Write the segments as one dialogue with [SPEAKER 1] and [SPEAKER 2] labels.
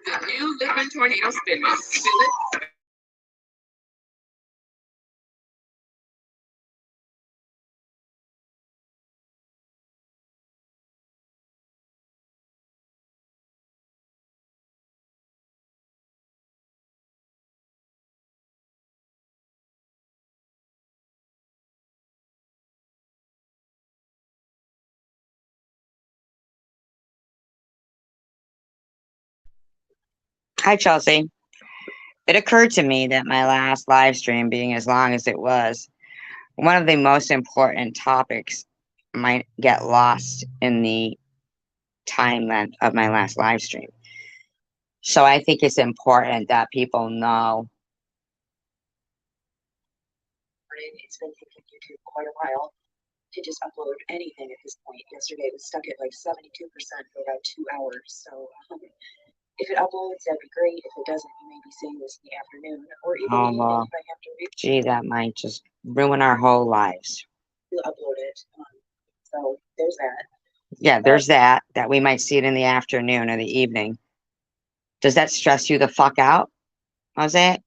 [SPEAKER 1] You live in tornado spin it. Spin it.
[SPEAKER 2] Hi, Chelsea. It occurred to me that my last live stream, being as long as it was, one of the most important topics might get lost in the time length of my last live stream. So I think it's important that people know.
[SPEAKER 3] It's been taking YouTube quite a while to just upload anything at this point. Yesterday it was stuck at like 72% for about 2 hours. So if it uploads, that'd be great. If it doesn't, you may be seeing this in the afternoon or even the
[SPEAKER 2] Oh,
[SPEAKER 3] evening if I have to
[SPEAKER 2] gee, that might just ruin our whole lives.
[SPEAKER 3] upload it. So there's that.
[SPEAKER 2] Yeah, there's that we might see it in the afternoon or the evening. Does that stress you the fuck out, Jose?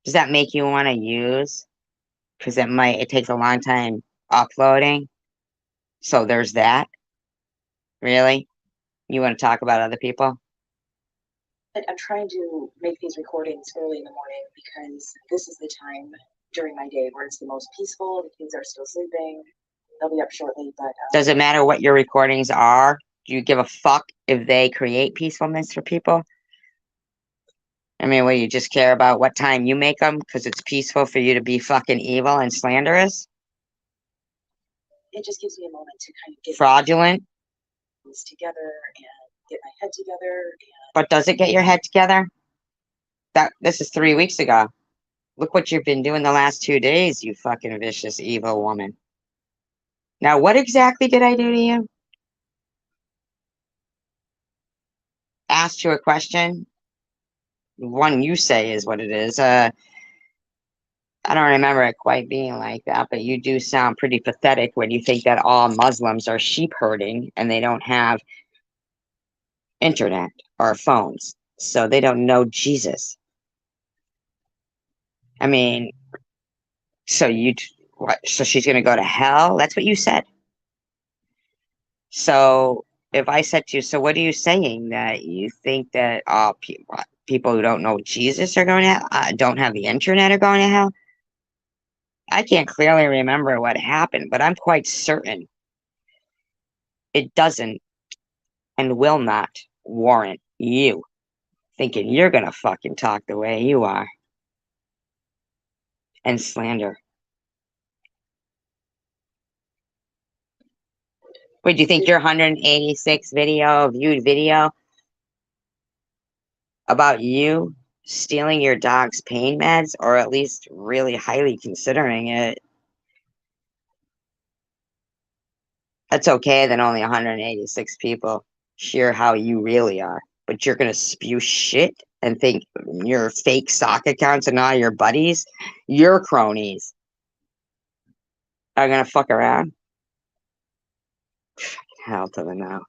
[SPEAKER 2] Does that make you want to use? Because it takes a long time uploading. So there's that. Really? You want to talk about other people?
[SPEAKER 3] I'm trying to make these recordings early in the morning because this is the time during my day where it's the most peaceful. The kids are still sleeping. They'll be up shortly, but
[SPEAKER 2] Does it matter what your recordings are? Do you give a fuck if they create peacefulness for people? I mean, you just care about what time you make them because it's peaceful for you to be fucking evil and slanderous?
[SPEAKER 3] it just gives me a moment to kind of get
[SPEAKER 2] Fraudulent?
[SPEAKER 3] things together and get my head together.
[SPEAKER 2] But does it get your head together? This is 3 weeks ago. Look what you've been doing the last 2 days, you fucking vicious evil woman. Now, what exactly did I do to you? Asked you a question. One you say is what it is. I don't remember it quite being like that, but you do sound pretty pathetic when you think that all Muslims are sheep herding and they don't have internet or phones, so they don't know Jesus. I mean, so what? So she's gonna go to hell? That's what you said. So if I said to you, so what are you saying? That you think that all people who don't know Jesus are going to hell, don't have the internet are going to hell? I can't clearly remember what happened, but I'm quite certain it doesn't and will not warrant you thinking you're gonna fucking talk the way you are and slander. Wait, do you think your 186 viewed video about you stealing your dog's pain meds, or at least really highly considering it, that's okay that only 186 people hear how you really are, but you're gonna spew shit and think your fake stock accounts and all your buddies, your cronies, are gonna fuck around? Hell to the no.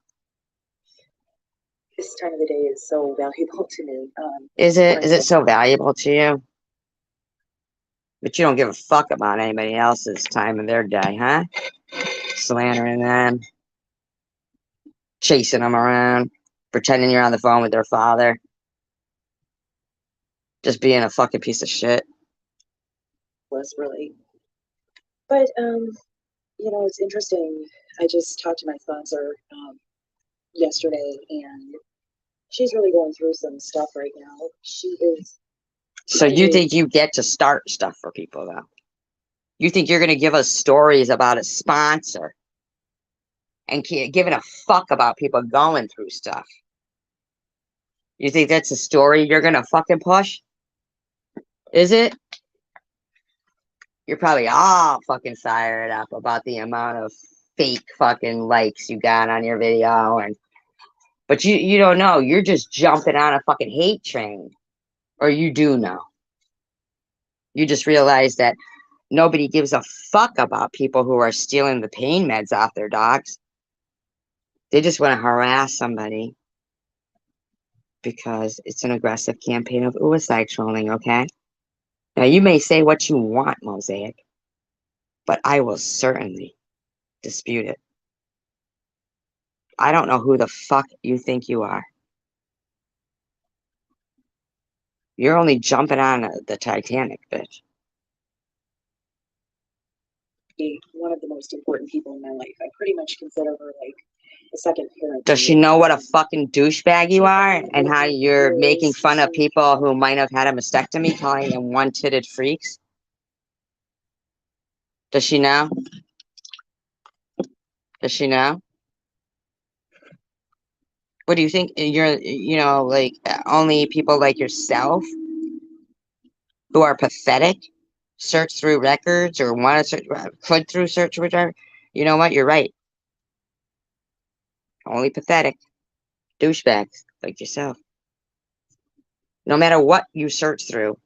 [SPEAKER 3] This time of the day is so valuable to me.
[SPEAKER 2] Is it so valuable to you? But you don't give a fuck about anybody else's time of their day, huh? Slandering them, chasing them around, pretending you're on the phone with their father, just being a fucking piece of shit.
[SPEAKER 3] Was really, but it's interesting. I just talked to my sponsor yesterday, and she's really going through some stuff right now. She is.
[SPEAKER 2] So you think you get to start stuff for people, though? You think you're going to give us stories about a sponsor and giving a fuck about people going through stuff? You think that's a story you're going to fucking push? Is it? You're probably all fucking fired up about the amount of fake fucking likes you got on your video, but you don't know. You're just jumping on a fucking hate train. Or you do know. You just realize that nobody gives a fuck about people who are stealing the pain meds off their dogs. They just want to harass somebody because it's an aggressive campaign of suicide trolling, okay? Now, you may say what you want, Mosaic, but I will certainly dispute it. I don't know who the fuck you think you are. You're only jumping on the Titanic, bitch.
[SPEAKER 3] One of the most important people in my life. I pretty much consider her like a second parent.
[SPEAKER 2] Does she know what a fucking douchebag you are and how you're making fun of people who might have had a mastectomy, calling them one-titted freaks? Does she know? Does she know? What do you think? You're, like only people like yourself who are pathetic search through records or want to search, could through search, whichever. You know what? You're right. Only pathetic douchebags like yourself. No matter what you search through,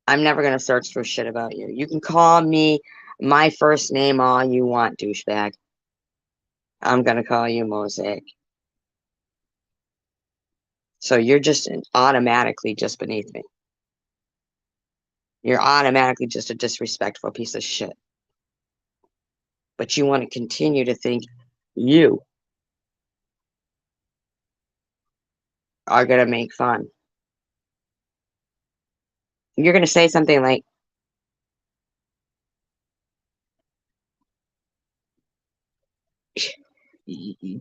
[SPEAKER 2] I'm never going to search through shit about you. You can call me my first name all you want, douchebag. I'm going to call you Mosaic. So you're just automatically just beneath me. You're automatically just a disrespectful piece of shit. But you want to continue to think you are going to make fun. You're going to say something like,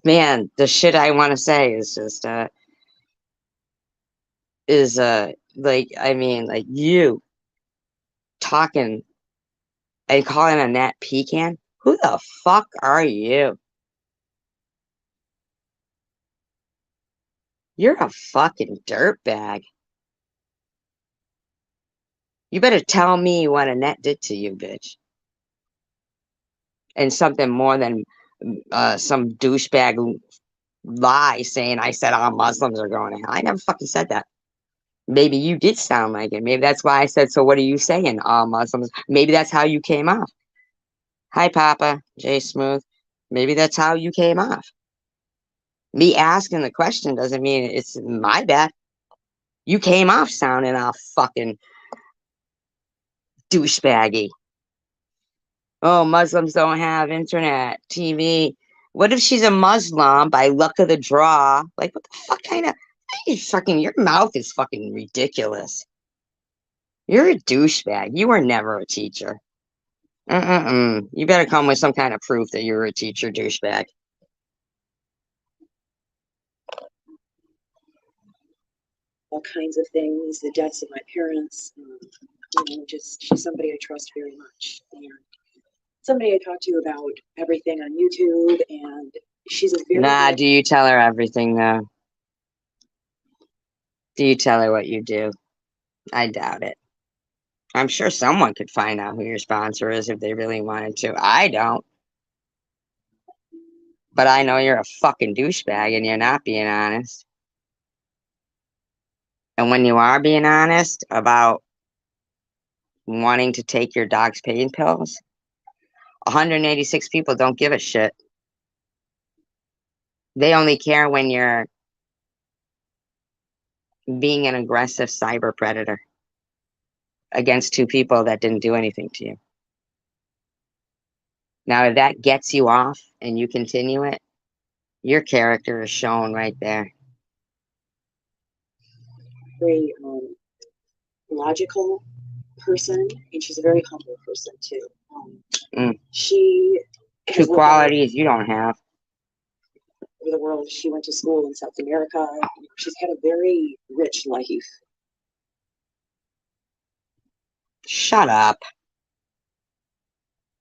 [SPEAKER 2] man, the shit I want to say is just, like you talking and calling a gnat pecan? Who the fuck are you? You're a fucking dirtbag. You better tell me what Annette did to you, bitch. And something more than some douchebag lie saying I said all Muslims are going to hell. I never fucking said that. Maybe you did sound like it. Maybe that's why I said, so what are you saying, all Muslims? Maybe that's how you came off. Hi, Papa, Jay Smooth. Maybe that's how you came off. Me asking the question doesn't mean it's my bad. You came off sounding all fucking douchebaggy. Oh, Muslims don't have internet, TV. What if she's a Muslim by luck of the draw? Like, what the fuck kind of your mouth is fucking ridiculous. You're a douchebag. You were never a teacher. You better come with some kind of proof that you were a teacher, douchebag.
[SPEAKER 3] All kinds of things, the deaths of my parents, just she's somebody I trust very much. And somebody I talk to about everything on YouTube, and she's a very
[SPEAKER 2] Nah, do you tell her everything, though? Do you tell her what you do? I doubt it. I'm sure someone could find out who your sponsor is if they really wanted to. I don't. But I know you're a fucking douchebag and you're not being honest. And when you are being honest about wanting to take your dog's pain pills, 186 people don't give a shit. They only care when you're being an aggressive cyber predator against two people that didn't do anything to you. Now, if that gets you off and you continue it, your character is shown right there.
[SPEAKER 3] very logical person, and she's a very humble person too. She
[SPEAKER 2] Two qualities you don't have.
[SPEAKER 3] Over the world. She went to school in South America. She's had a very rich life.
[SPEAKER 2] Shut up.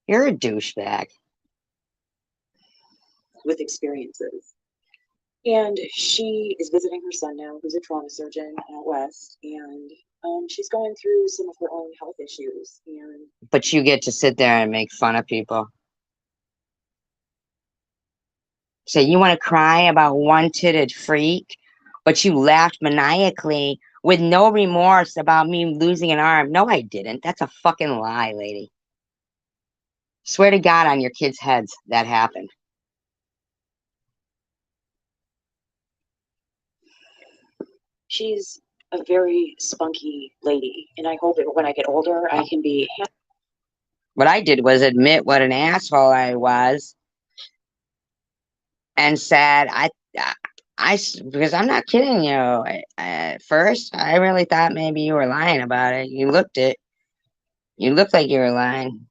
[SPEAKER 2] You're a douchebag.
[SPEAKER 3] With experiences. And she is visiting her son now, who's a trauma surgeon out west, and she's going through some of her own health issues. And
[SPEAKER 2] but you get to sit there and make fun of people. So you want to cry about one-titted freak, but you laughed maniacally with no remorse about me losing an arm. No, I didn't. That's a fucking lie, lady. Swear to God on your kids' heads that happened.
[SPEAKER 3] She's a very spunky lady, and I hope that when I get older, I can be happy.
[SPEAKER 2] What I did was admit what an asshole I was and said, because I'm not kidding you. At first, I really thought maybe you were lying about it. You looked like you were lying.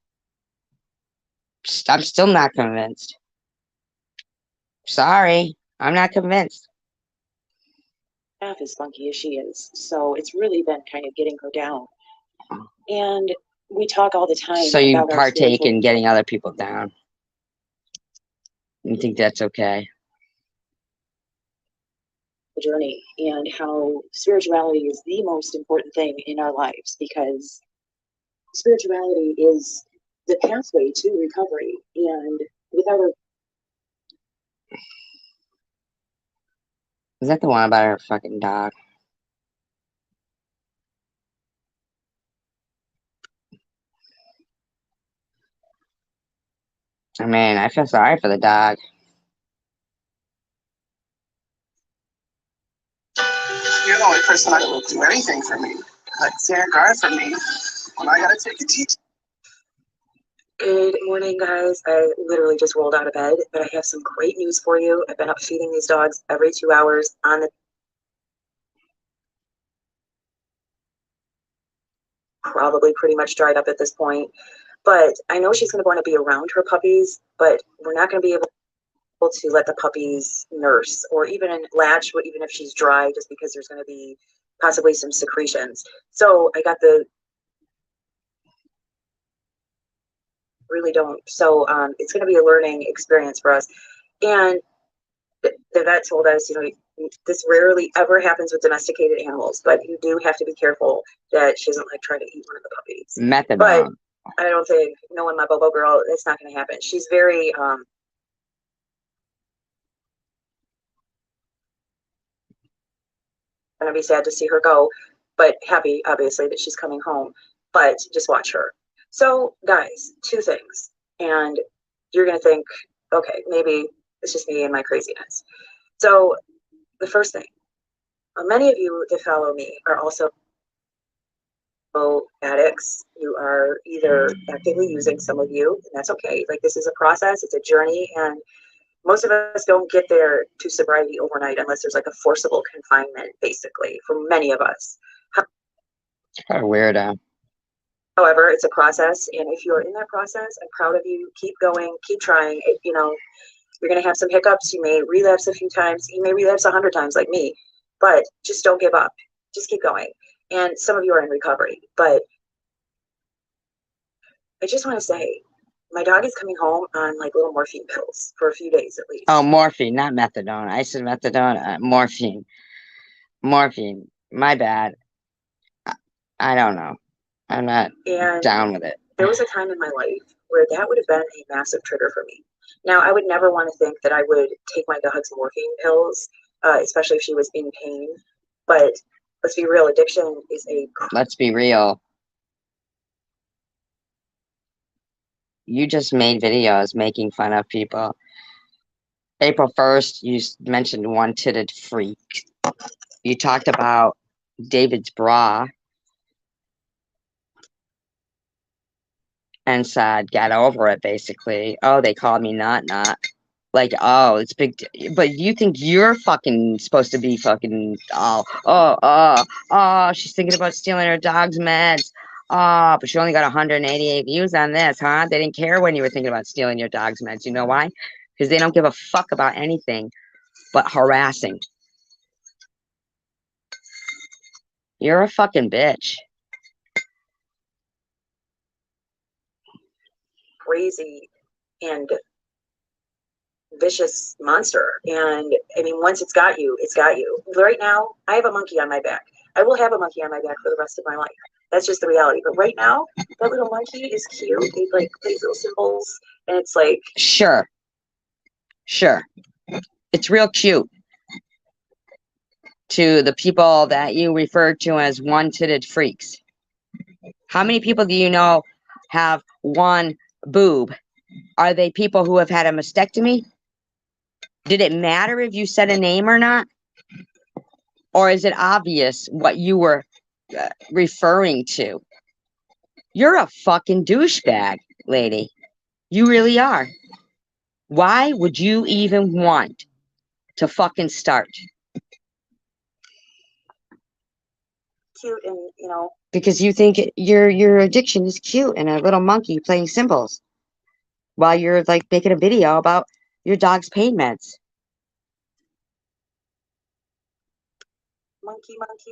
[SPEAKER 2] I'm still not convinced. Sorry, I'm not convinced.
[SPEAKER 3] Half as spunky as she is, so it's really been kind of getting her down. And we talk all the time.
[SPEAKER 2] So you
[SPEAKER 3] about our
[SPEAKER 2] partake
[SPEAKER 3] spiritual
[SPEAKER 2] in getting other people down. You think that's okay?
[SPEAKER 3] journey and how spirituality is the most important thing in our lives, because spirituality is the pathway to recovery, and without a
[SPEAKER 2] Is that the one about her fucking dog? I mean, I feel sorry for the dog.
[SPEAKER 1] You're the only person that will do anything for me. Like stand guard for me when I gotta take a teach.
[SPEAKER 3] Good morning, guys. I literally just rolled out of bed, but I have some great news for you. I've been up feeding these dogs every 2 hours on the probably pretty much dried up at this point. But I know she's going to want to be around her puppies, but we're not going to be able to let the puppies nurse or even latch, even if she's dry, just because there's going to be possibly some secretions. So I got the really don't. So it's going to be a learning experience for us. And the vet told us, this rarely ever happens with domesticated animals, but you do have to be careful that she doesn't like try to eat one of the puppies.
[SPEAKER 2] Methadone.
[SPEAKER 3] But I don't think, knowing my Bobo girl, that's not going to happen. She's very going to be sad to see her go, but happy, obviously, that she's coming home. But just watch her. So, guys, 2 things. And you're going to think, okay, maybe it's just me and my craziness. So, the first thing, many of you that follow me are also addicts. You are either actively using, some of you, and that's okay. Like, this is a process, it's a journey, and most of us don't get there to sobriety overnight unless there's like a forcible confinement, basically, for many of us.
[SPEAKER 2] Kind of weirdo.
[SPEAKER 3] However, it's a process, and if you're in that process, I'm proud of you. Keep going, keep trying. You're going to have some hiccups. You may relapse a few times. You may relapse 100 times like me, but just don't give up. Just keep going. And some of you are in recovery, but I just want to say, my dog is coming home on like little morphine pills for a few days at least.
[SPEAKER 2] Oh, morphine, not methadone. I said methadone. Morphine. Morphine. My bad. I don't know. I'm not down with it.
[SPEAKER 3] There was a time in my life where that would have been a massive trigger for me. Now, I would never want to think that I would take my dog's morphine pills, especially if she was in pain. But let's be real, addiction is a...
[SPEAKER 2] Let's be real. You just made videos making fun of people. April 1st, you mentioned one-titted freak. You talked about David's bra and said, get over it, basically. Oh, they called me not. Like, oh, it's big. But you think you're fucking supposed to be fucking, she's thinking about stealing her dog's meds. Oh, but she only got 188 views on this, huh? They didn't care when you were thinking about stealing your dog's meds. You know why? Because they don't give a fuck about anything but harassing. You're a fucking bitch.
[SPEAKER 3] Crazy and vicious monster. And I mean, once it's got you, it's got you. Right now, I have a monkey on my back. I will have a monkey on my back for the rest of my life. That's just the reality. But right now, that little monkey is cute. They like plays little symbols, and it's like...
[SPEAKER 2] Sure. It's real cute. To the people that you refer to as one-titted freaks. How many people do you know have one boob? Are they people who have had a mastectomy? Did it matter if you said a name or not? Or is it obvious what you were referring to? You're a fucking douchebag, lady. You really are. Why would you even want to fucking start?
[SPEAKER 3] Cute and, you know,
[SPEAKER 2] Because you think your addiction is cute and a little monkey playing cymbals while you're like making a video about your dog's pain meds.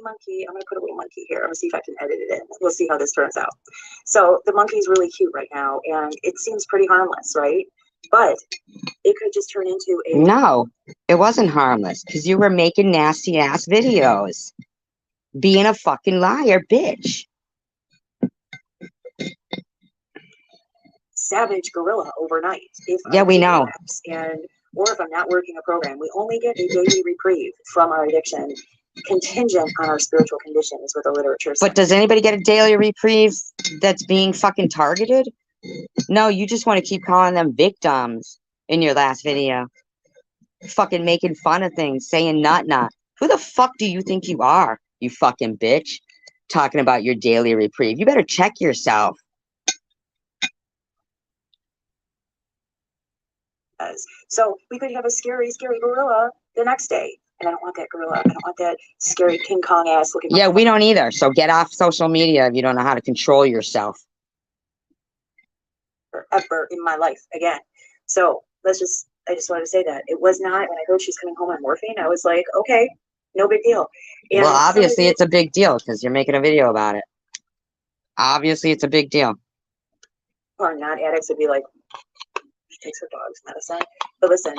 [SPEAKER 3] monkey. I'm gonna put a little monkey here. I'm gonna see if I can edit it in. We'll see how this turns out. So the monkey's really cute right now, and it seems pretty harmless, right? But it could just turn into a
[SPEAKER 2] No, it wasn't harmless because you were making nasty ass videos. Being a fucking liar, bitch.
[SPEAKER 3] savage gorilla overnight. If
[SPEAKER 2] Yeah,
[SPEAKER 3] I
[SPEAKER 2] we know.
[SPEAKER 3] relapse and or if I'm not working a program, we only get a daily reprieve from our addiction, contingent on our spiritual condition, is what the literature says.
[SPEAKER 2] But does anybody get a daily reprieve that's being fucking targeted? No, you just want to keep calling them victims in your last video. Fucking making fun of things, saying not. Who the fuck do you think you are, you fucking bitch? Talking about your daily reprieve. You better check yourself.
[SPEAKER 3] So we could have a scary gorilla the next day. And I don't want that gorilla. I don't want that scary King Kong ass looking.
[SPEAKER 2] Yeah, we don't either. So get off social media if you don't know how to control yourself.
[SPEAKER 3] Ever in my life again. So I just wanted to say that it was not, when I heard she's coming home on morphine, I was like, okay, no big deal. And
[SPEAKER 2] well, obviously it's a big deal because you're making a video about it. Obviously it's a big deal.
[SPEAKER 3] Or non-addicts would be like, she takes her dog's medicine. But listen,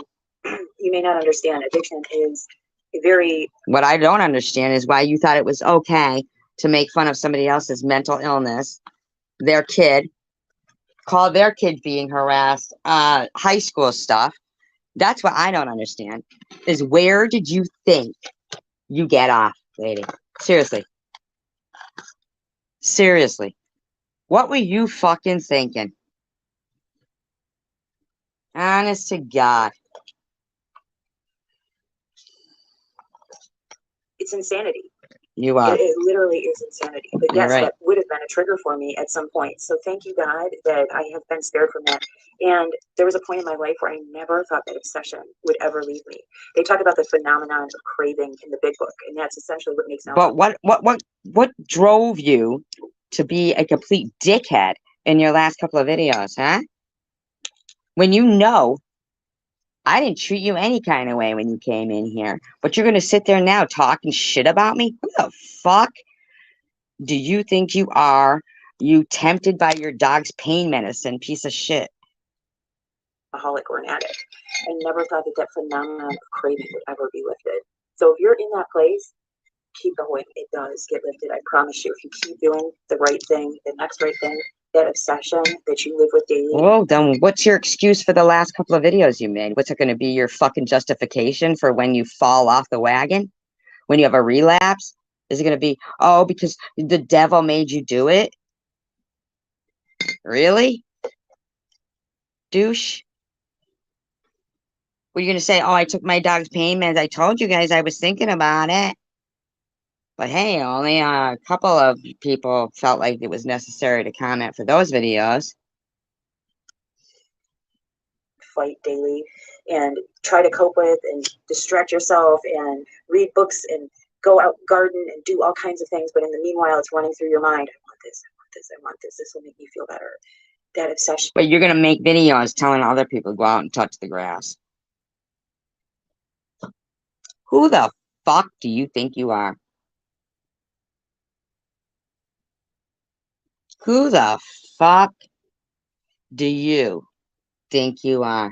[SPEAKER 3] you may not understand, addiction is a very...
[SPEAKER 2] What I don't understand is why you thought it was okay to make fun of somebody else's mental illness, their kid, call their kid being harassed, high school stuff. That's what I don't understand, is where did you think you get off, lady? Seriously. Seriously. What were you fucking thinking? Honest to God.
[SPEAKER 3] It's insanity.
[SPEAKER 2] You are.
[SPEAKER 3] It literally is insanity. But
[SPEAKER 2] You're
[SPEAKER 3] yes,
[SPEAKER 2] right.
[SPEAKER 3] that would have been a trigger for me at some point. So thank you, God, that I have been spared from that. And there was a point in my life where I never thought that obsession would ever leave me. They talk about the phenomenon of craving in the big book, and that's essentially what makes now.
[SPEAKER 2] But what drove you to be a complete dickhead in your last couple of videos, huh? When you know I didn't treat you any kind of way when you came in here, but you're gonna sit there now talking shit about me? Who the fuck do you think you are? You tempted by your dog's pain medicine, piece of shit.
[SPEAKER 3] Alcoholic or an addict. I never thought that phenomenon of craving would ever be lifted. So if you're in that place, keep going. It does get lifted. I promise you. If you keep doing the right thing, the next right thing, that obsession that you live with daily.
[SPEAKER 2] Well, then what's your excuse for the last couple of videos you made? What's it going to be, your fucking justification for when you fall off the wagon? When you have a relapse? Is it going to be, oh, because the devil made you do it? Really? Douche? Were you going to say, oh, I took my dog's pain meds. I told you guys I was thinking about it. But hey, only a couple of people felt like it was necessary to comment for those videos.
[SPEAKER 3] Fight daily and try to cope with and distract yourself and read books and go out garden and do all kinds of things. But in the meanwhile, it's running through your mind. I want this, I want this, I want this. This will make me feel better. That obsession.
[SPEAKER 2] But you're going to make videos telling other people to go out and touch the grass. Who the fuck do you think you are? Who the fuck do you think you are?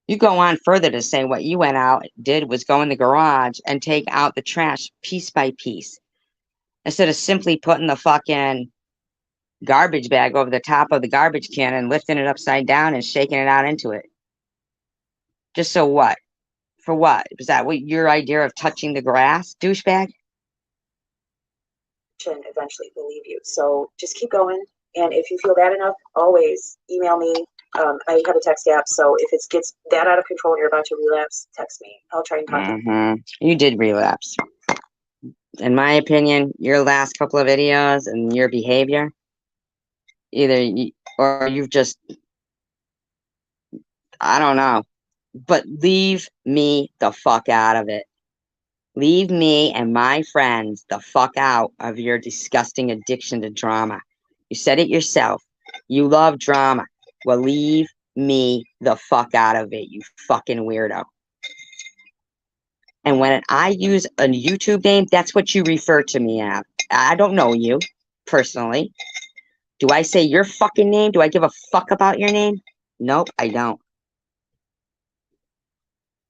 [SPEAKER 2] You go on further to say what you went out did was go in the garage and take out the trash piece by piece, instead of simply putting the fucking garbage bag over the top of the garbage can and lifting it upside down and shaking it out into it. Just so what? For what? Was that what your idea of touching the grass, douchebag?
[SPEAKER 3] Eventually will leave you. So just keep going. And if you feel bad enough, always email me, I have a text app, so if it gets that out of control and you're about to relapse, text me. I'll try and talk to you.
[SPEAKER 2] You did relapse. In my opinion, your last couple of videos and your behavior, or you've just, I don't know, but leave me the fuck out of it. Leave me and my friends the fuck out of your disgusting addiction to drama. You said it yourself. You love drama. Well, leave me the fuck out of it, you fucking weirdo. And when I use a YouTube name, that's what you refer to me as. I don't know you personally. Do I say your fucking name? Do I give a fuck about your name? Nope, I don't.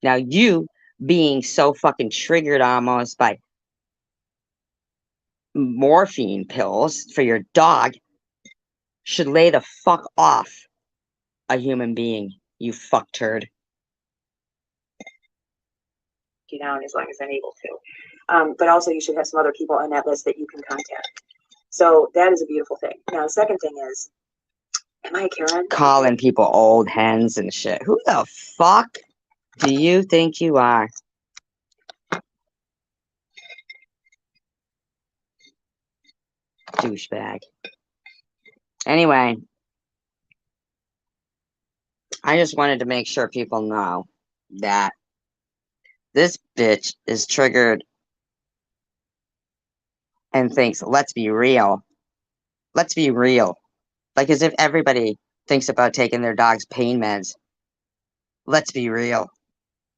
[SPEAKER 2] Now, you being so fucking triggered almost by morphine pills for your dog should lay the fuck off a human being, you fuck turd.
[SPEAKER 3] You down as long as I'm able to. But also, you should have some other people on that list that you can contact. So that is a beautiful thing. Now, the second thing is, am I a Karen?
[SPEAKER 2] Calling people old hens and shit. Who the fuck do you think you are? Douchebag. Anyway, I just wanted to make sure people know that this bitch is triggered and thinks, let's be real. Let's be real. Like as if everybody thinks about taking their dog's pain meds. Let's be real.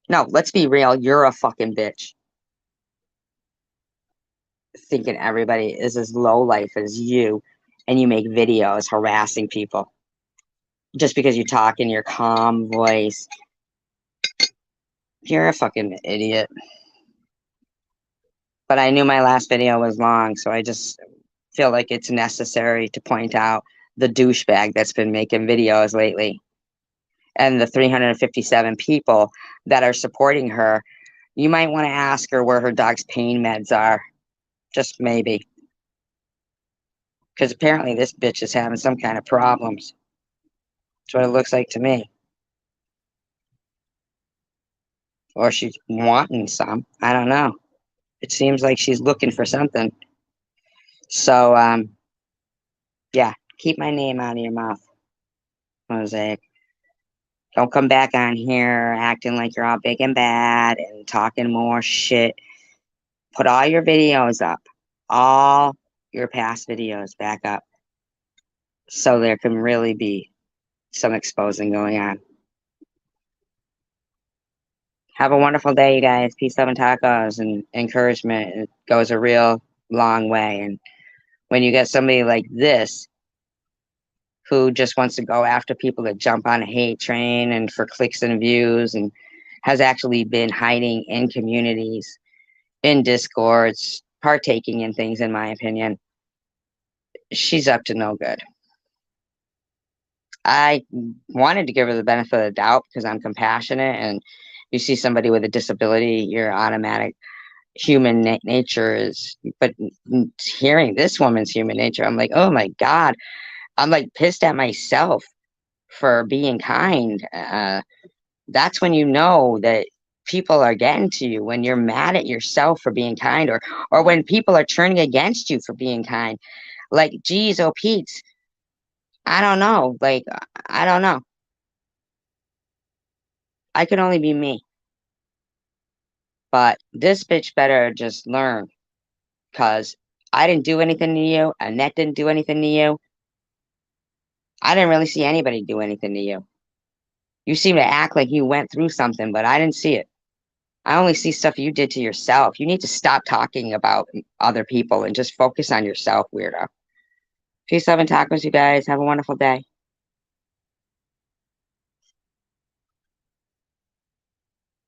[SPEAKER 2] No, let's be real. You're a fucking bitch. Thinking everybody is as low life as you and you make videos harassing people just because you talk in your calm voice. You're a fucking idiot. But I knew my last video was long, so I just feel like it's necessary to point out the douchebag that's been making videos lately and the 357 people that are supporting her. You might want to ask her where her dog's pain meds are. Just maybe. Because apparently this bitch is having some kind of problems. That's what it looks like to me. Or she's wanting some. I don't know. It seems like she's looking for something. So, yeah, keep my name out of your mouth, Mosaic. Don't come back on here acting like you're all big and bad and talking more shit. Put all your videos up. All your past videos back up. So there can really be some exposing going on. Have a wonderful day, you guys. Peace, love, and tacos and encouragement. It goes a real long way. And when you get somebody like this who just wants to go after people that jump on a hate train and for clicks and views and has actually been hiding in communities, in discords, partaking in things, in my opinion, she's up to no good. I wanted to give her the benefit of the doubt because I'm compassionate, and you see somebody with a disability, your automatic human nature is, but hearing this woman's human nature, I'm like, oh my God, I'm like pissed at myself for being kind. That's when you know that people are getting to you, when you're mad at yourself for being kind, or when people are turning against you for being kind. Like, geez, oh Pete's, I don't know. Like, I don't know. I can only be me. But this bitch better just learn, because I didn't do anything to you. Annette didn't do anything to you. I didn't really see anybody do anything to you. You seem to act like you went through something, but I didn't see it. I only see stuff you did to yourself. You need to stop talking about other people and just focus on yourself, weirdo. Peace, love, and tacos, you guys. Have a wonderful day.